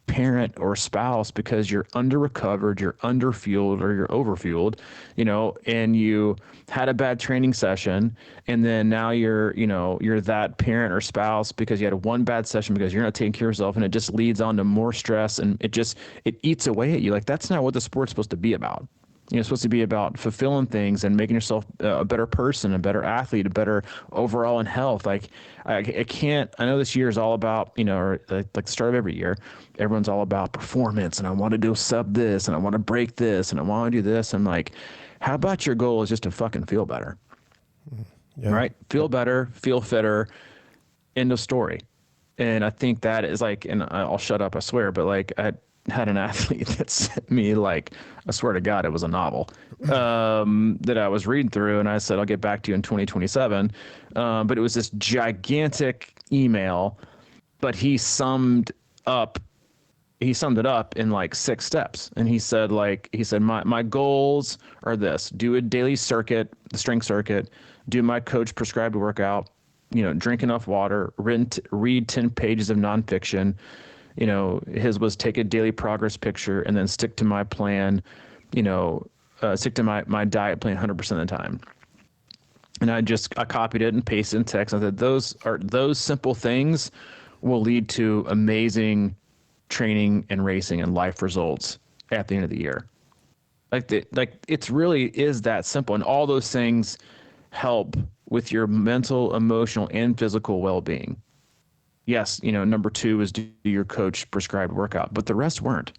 parent or spouse because you're under recovered, you're under fueled or you're over fueled, and you had a bad training session. And then now you're that parent or spouse because you had one bad session because you're not taking care of yourself, and it just leads on to more stress and it eats away at you. Like, that's not what the sport's supposed to be about. It's supposed to be about fulfilling things and making yourself a better person, a better athlete, a better overall in health. Like, I know this year is all about, or like the start of every year, everyone's all about performance and I want to do sub this and I want to break this and I want to do this. I'm like, how about your goal is just to fucking feel better, right? Feel better, feel fitter, end of story. And I think that is like, and I'll shut up, I swear, but like I had an athlete that sent me, like, I swear to God, it was a novel that I was reading through, and I said, I'll get back to you in 2027. But it was this gigantic email, but he summed it up in like 6 steps. And he said, my goals are this: do a daily circuit, the strength circuit, do my coach prescribed workout, drink enough water, read 10 pages of nonfiction. His was take a daily progress picture and then stick to my plan, stick to my diet plan 100% of the time. And I copied it and pasted in text. I said, those simple things will lead to amazing training and racing and life results at the end of the year. It's really is that simple. And all those things help with your mental, emotional, and physical well-being. Yes, number 2 is do your coach prescribed workout, but the rest weren't.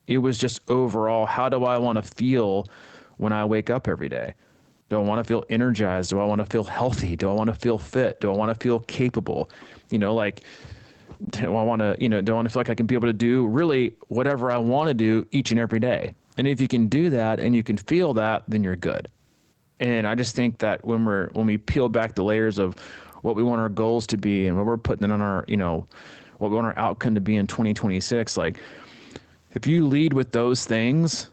It was just overall, how do I want to feel when I wake up every day? Do I want to feel energized? Do I want to feel healthy? Do I want to feel fit? Do I want to feel capable? Do I want to feel like I can be able to do really whatever I want to do each and every day? And if you can do that and you can feel that, then you're good. And I just think that when we peel back the layers of what we want our goals to be and what we're putting on our, what we want our outcome to be in 2026, like if you lead with those things,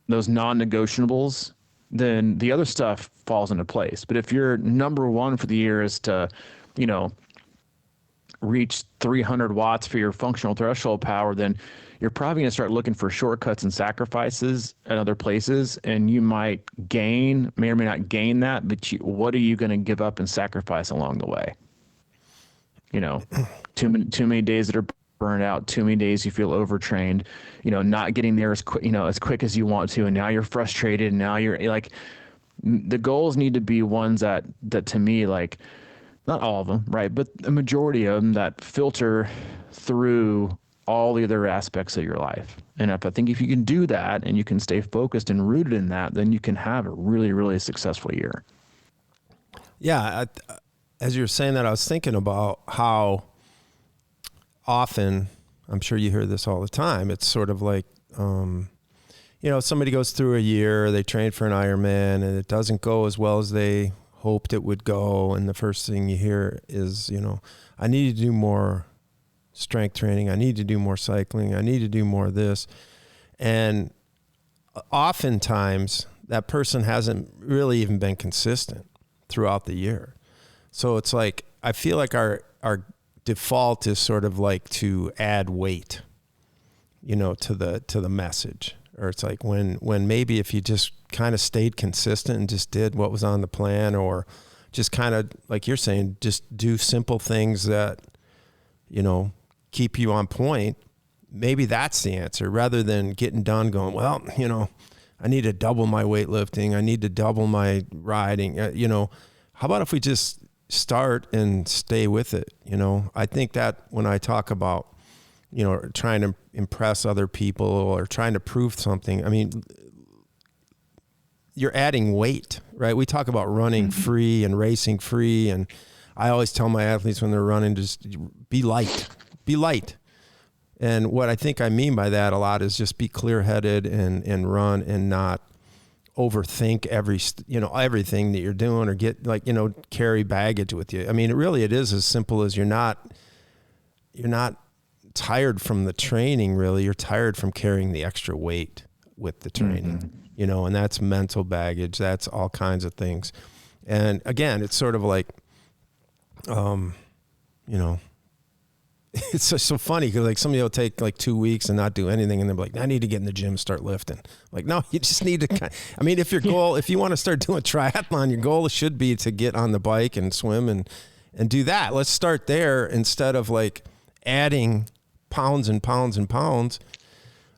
those non-negotiables, then the other stuff falls into place. But if your number 1 for the year is to, reach 300 watts for your functional threshold power, then you're probably going to start looking for shortcuts and sacrifices at other places, and you may or may not gain that, but what are you going to give up and sacrifice along the way? Too many days that are burned out, too many days you feel overtrained, not getting there as quick as you want to, and now you're frustrated, and now you're like, the goals need to be ones that to me, like, not all of them, right, but the majority of them that filter through all the other aspects of your life. And I think if you can do that and you can stay focused and rooted in that, then you can have a really, really successful year. Yeah. As you were saying that, I was thinking about how often, I'm sure you hear this all the time, it's sort of like, somebody goes through a year, they train for an Ironman, and it doesn't go as well as they hoped it would go. And the first thing you hear is, I need to do more strength training. I need to do more cycling. I need to do more of this. And oftentimes that person hasn't really even been consistent throughout the year. So it's like, I feel like our default is sort of like to add weight, to the message. Or it's like when maybe if you just kind of stayed consistent and just did what was on the plan, or just kind of, like you're saying, just do simple things that, keep you on point, maybe that's the answer, rather than getting done going, well, I need to double my weightlifting. I need to double my riding. How about if we just start and stay with it? I think that when I talk about, trying to impress other people or trying to prove something, I mean, you're adding weight, right? We talk about running free and racing free. And I always tell my athletes when they're running, just be light. And what I think I mean by that a lot is just be clear-headed and run and not overthink everything that you're doing, or get carry baggage with you. I mean, it is as simple as you're not tired from the training, really. You're tired from carrying the extra weight with the training, and that's mental baggage. That's all kinds of things. And again, it's sort of like, it's so funny because like somebody will take like 2 weeks and not do anything, and they're like, I need to get in the gym, start lifting. Like, no, you just need to, if your goal, if you want to start doing triathlon, your goal should be to get on the bike and swim and do that. Let's start there instead of like adding pounds and pounds and pounds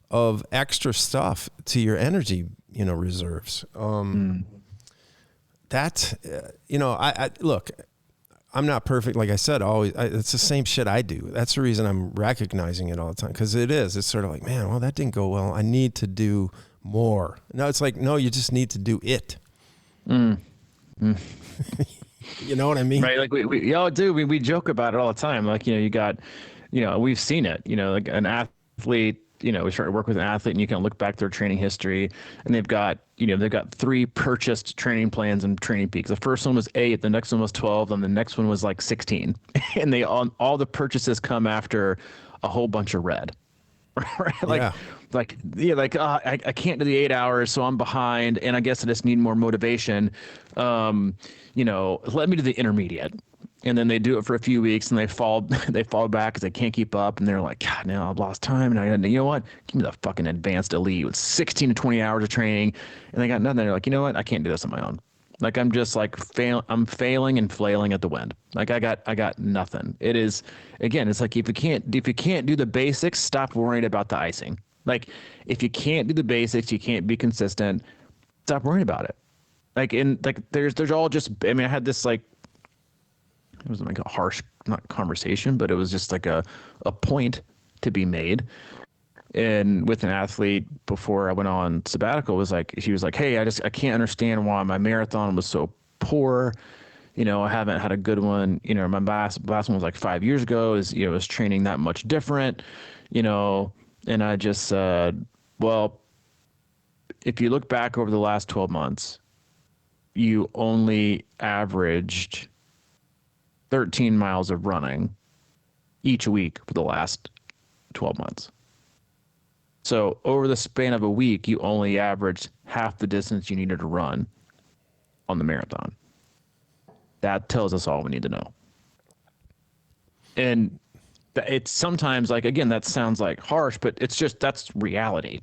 of extra stuff to your energy, reserves. That, I look, I'm not perfect. Like I said, it's the same shit I do. That's the reason I'm recognizing it all the time. Cause it's sort of like, man, well, that didn't go well. I need to do more. No, it's like, no, you just need to do it. You know what I mean? Right. Like we joke about it all the time. Like, you got, we've seen it, like an athlete, we started to work with an athlete, and you can look back their training history, and they've got 3 purchased training plans and training peaks. The first one was 8, the next one was 12, and the next one was like 16. And they all the purchases come after a whole bunch of red. Right? I can't do the 8 hours, so I'm behind, and I guess I just need more motivation. Let me do the intermediate. And then they do it for a few weeks, and they fall back because they can't keep up, and they're like, God, now I've lost time, and you know what? Give me the fucking advanced elite with 16 to 20 hours of training, and they got nothing. They're like, you know what? I can't do this on my own. Like I'm just like I'm failing and flailing at the wind. Like I got nothing. It is, again, it's like if you can't do the basics, stop worrying about the icing. Like if you can't do the basics, you can't be consistent, stop worrying about it. Like there's all just, I mean, I had this like, it was like a harsh, not conversation, but it was just like a point to be made. And with an athlete before I went on sabbatical, was like, she was like, hey, I can't understand why my marathon was so poor. You know, I haven't had a good one. You know, my last one was like 5 years ago. Is training that much different, you know? And I just said, well, if you look back over the last 12 months, you only averaged 13 miles of running each week for the last 12 months. So over the span of a week, you only averaged half the distance you needed to run on the marathon. That tells us all we need to know. And it's sometimes like, again, that sounds like harsh, but it's just, that's reality.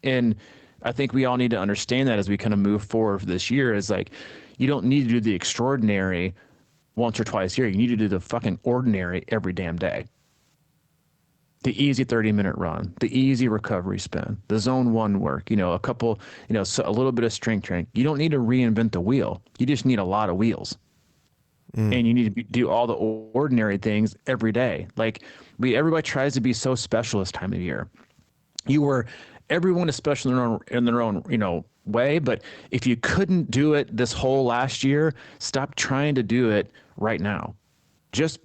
And I think we all need to understand that as we kind of move forward for this year, is like, you don't need to do the extraordinary once or twice a year. You need to do the fucking ordinary every damn day. The easy 30-minute run, the easy recovery spin, the zone 1 work, you know, a couple, you know, so a little bit of strength training. You don't need to reinvent the wheel. You just need a lot of wheels. And you need to do all the ordinary things every day. Like everybody tries to be so special this time of year. Everyone is special in their own, you know, way. But if you couldn't do it this whole last year, stop trying to do it right now. Just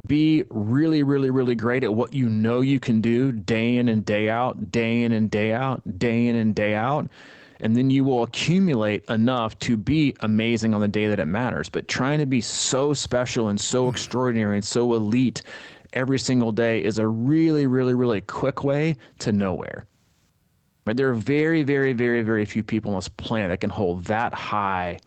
be really, really, really great at what you know you can do day in and day out, day in and day out, day in and day out. And then you will accumulate enough to be amazing on the day that it matters. But trying to be so special and so extraordinary and so elite every single day is a really, really, really quick way to nowhere. Right? There are very, very, very, very few people on this planet that can hold that high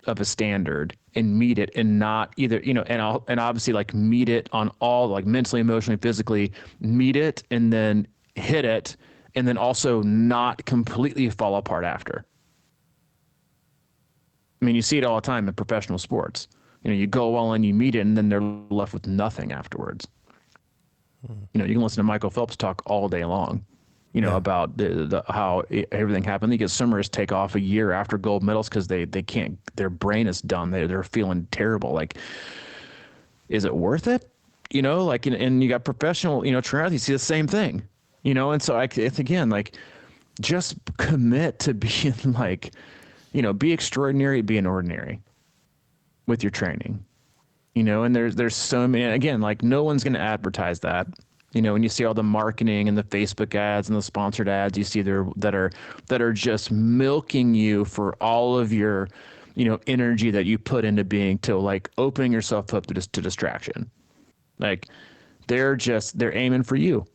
of a standard and meet it, and not either, you know, and obviously like meet it on all, like mentally, emotionally, physically, meet it and then hit it, and then also not completely fall apart after. I mean, you see it all the time in professional sports. You know, you go all in, you meet it, and then they're left with nothing afterwards. You know, you can listen to Michael Phelps talk all day long, you know, about how everything happened. They get swimmers take off a year after gold medals because they can't, their brain is done. They're feeling terrible. Like, is it worth it? You know, like, and you got professional, you know, triathletes, you see the same thing, you know? And so it's again, like, just commit to being like, you know, be extraordinary, be an ordinary with your training, you know? And there's so many, again, like no one's going to advertise that. You know, when you see all the marketing and the Facebook ads and the sponsored ads, you see there that are just milking you for all of your, you know, energy that you put into being, to like opening yourself up to distraction. Like they're aiming for you,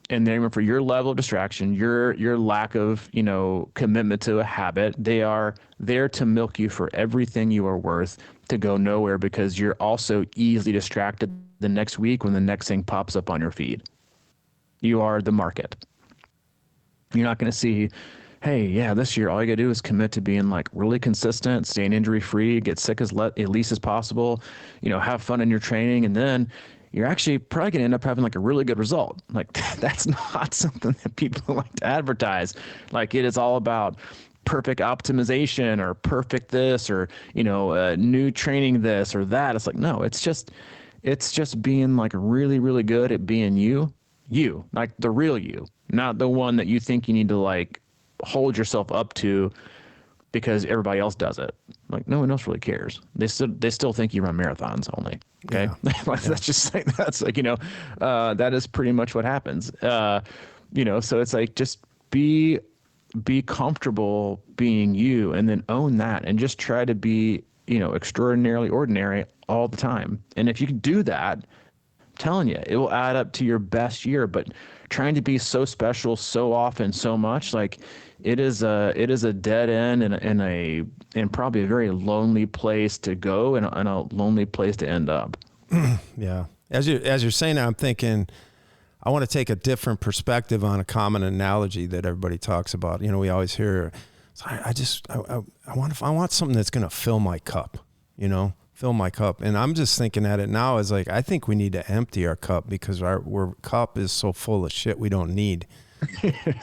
and they're aiming for your level of distraction, your lack of, you know, commitment to a habit. They are there to milk you for everything you are worth, to go nowhere, because you're also easily distracted the next week when the next thing pops up on your feed. You are the market. You're not going to see, hey, yeah, this year all you got to do is commit to being like really consistent, staying injury free, get sick at least as possible, you know, have fun in your training, and then you're actually probably going to end up having like a really good result. Like that's not something that people like to advertise. Like it is all about perfect optimization or perfect this, or, you know, new training this or that. It's like, no, it's just being like really, really good at being you, like the real you, not the one that you think you need to like hold yourself up to because everybody else does it. Like no one else really cares. They still think you run marathons only. Okay. Yeah. That's just like, that's like, you know, that is pretty much what happens. You know, so it's like, just be comfortable being you, and then own that, and just try to be, you know, extraordinarily ordinary all the time. And if you can do that, I'm telling you, it will add up to your best year. But trying to be so special so often, so much, like it is a dead end, and probably a very lonely place to go, and a lonely place to end up. Yeah. As you're saying that, I'm thinking, I want to take a different perspective on a common analogy that everybody talks about. You know, we always hear So I want something that's going to fill my cup, fill my cup. And I'm just thinking at it now as like, I think we need to empty our cup because our cup is so full of shit we don't need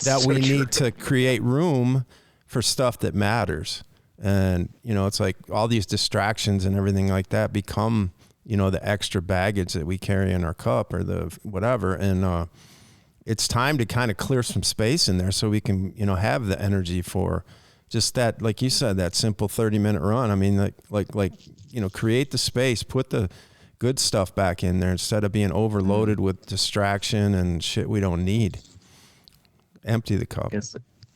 that we need to create room for stuff that matters. And, it's like all these distractions and everything like that become, the extra baggage that we carry in our cup or the whatever. And it's time to kind of clear some space in there so we can, have the energy for just that, like you said, that simple 30-minute run. I mean, create the space, put the good stuff back in there instead of being overloaded with distraction and shit we don't need. Empty the cup.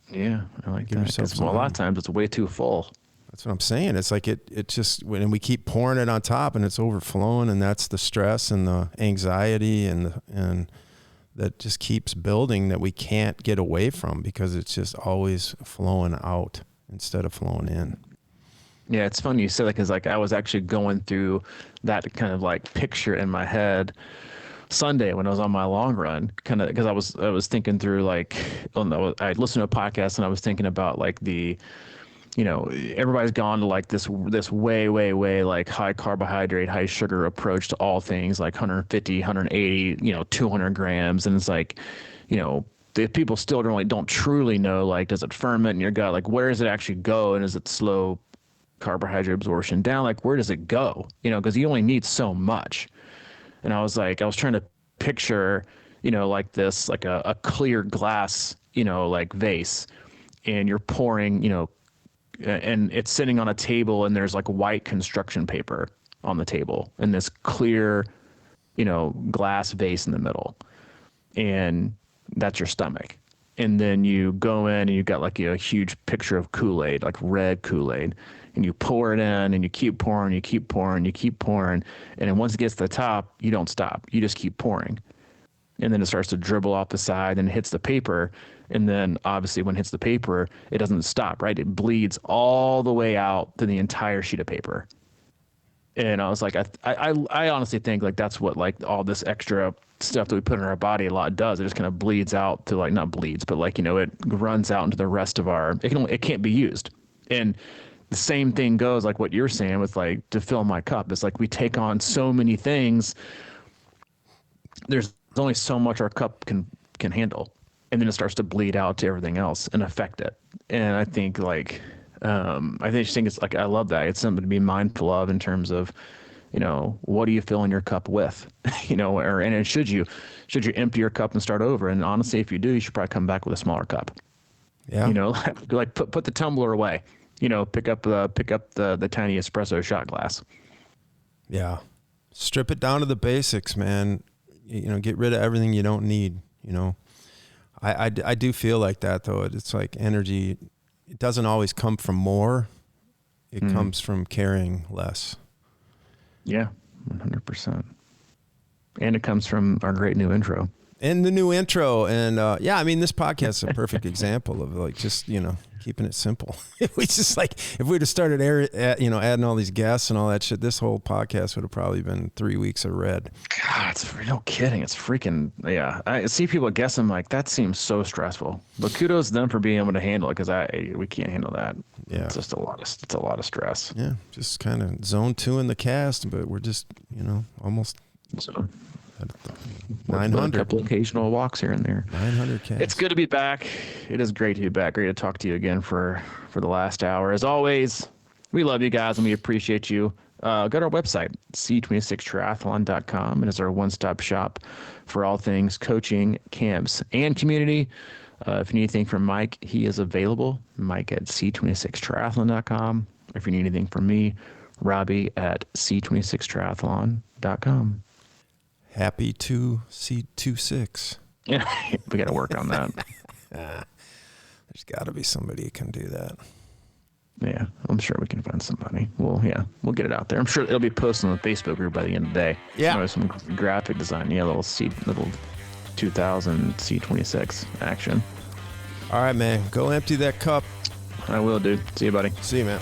Yeah, I like that. Because a lot of times it's way too full. That's what I'm saying. It's like it just, when we keep pouring it on top and it's overflowing, and that's the stress and the anxiety and that just keeps building that we can't get away from because it's just always flowing out instead of flowing in. Yeah, it's funny you said that because like I was actually going through that kind of like picture in my head Sunday when I was on my long run, kind of because I was thinking through like, I listened to a podcast and I was thinking about like everybody's gone to like this way like high carbohydrate, high sugar approach to all things, like 150, 180, 200 grams. And it's like, the people still don't truly know, like, does it ferment in your gut? Like, where does it actually go? And is it slow carbohydrate absorption down? Like, where does it go? Because you only need so much. And I was trying to picture, like this, like a clear glass, like vase, and you're pouring, and it's sitting on a table and there's like white construction paper on the table and this clear, glass vase in the middle. And that's your stomach. And then you go in and you've got like a huge picture of Kool-Aid, like red Kool-Aid, and you pour it in and you keep pouring, you keep pouring, you keep pouring. And then once it gets to the top, you don't stop. You just keep pouring. And then it starts to dribble off the side and it hits the paper. And then obviously when it hits the paper, it doesn't stop, right? It bleeds all the way out to the entire sheet of paper. And I was like, I honestly think like that's what like all this extra stuff that we put in our body a lot does. It just kind of bleeds out to like, not bleeds, but like, it runs out into the rest of it can't be used. And the same thing goes like what you're saying with like to fill my cup. It's like we take on so many things. There's only so much our cup can handle. And then it starts to bleed out to everything else and affect it. And I think like, I just think it's like, I love that. It's something to be mindful of in terms of, what are you filling your cup with, and should you empty your cup and start over? And honestly, if you do, you should probably come back with a smaller cup. Yeah. Like put the tumbler away, pick up the tiny espresso shot glass. Yeah. Strip it down to the basics, man. Get rid of everything you don't need, I do feel like that though. It's like energy. It doesn't always come from more. It comes from carrying less. Yeah, 100%. And it comes from our great new intro. And the new intro. And this podcast is a perfect example of like just, keeping it simple. If we just like, if we'd have started adding all these guests and all that shit, this whole podcast would have probably been 3 weeks of red. God, it's no kidding. It's freaking, yeah. I see people guessing like, that seems so stressful. But kudos to them for being able to handle it because we can't handle that. Yeah. It's just a lot of stress. Yeah. Just kind of zone 2 in the cast, but we're just, almost. So 900. A couple occasional walks here and there. 900 cats. It's good to be back. It is great to be back. Great to talk to you again for the last hour. As always, we love you guys and we appreciate you. Go to our website, c26triathlon.com. It is our one-stop shop for all things coaching, camps, and community. If you need anything from Mike, he is available. Mike at c26triathlon.com. If you need anything from me, Robbie at c26triathlon.com. Happy to C26. Yeah, we got to work on that. There's got to be somebody who can do that. Yeah, I'm sure we can find somebody. We'll get it out there. I'm sure it'll be posted on the Facebook group by the end of the day. Yeah. Some graphic design. Yeah, little 2000 C26 action. All right, man. Go empty that cup. I will, dude. See you, buddy. See you, man.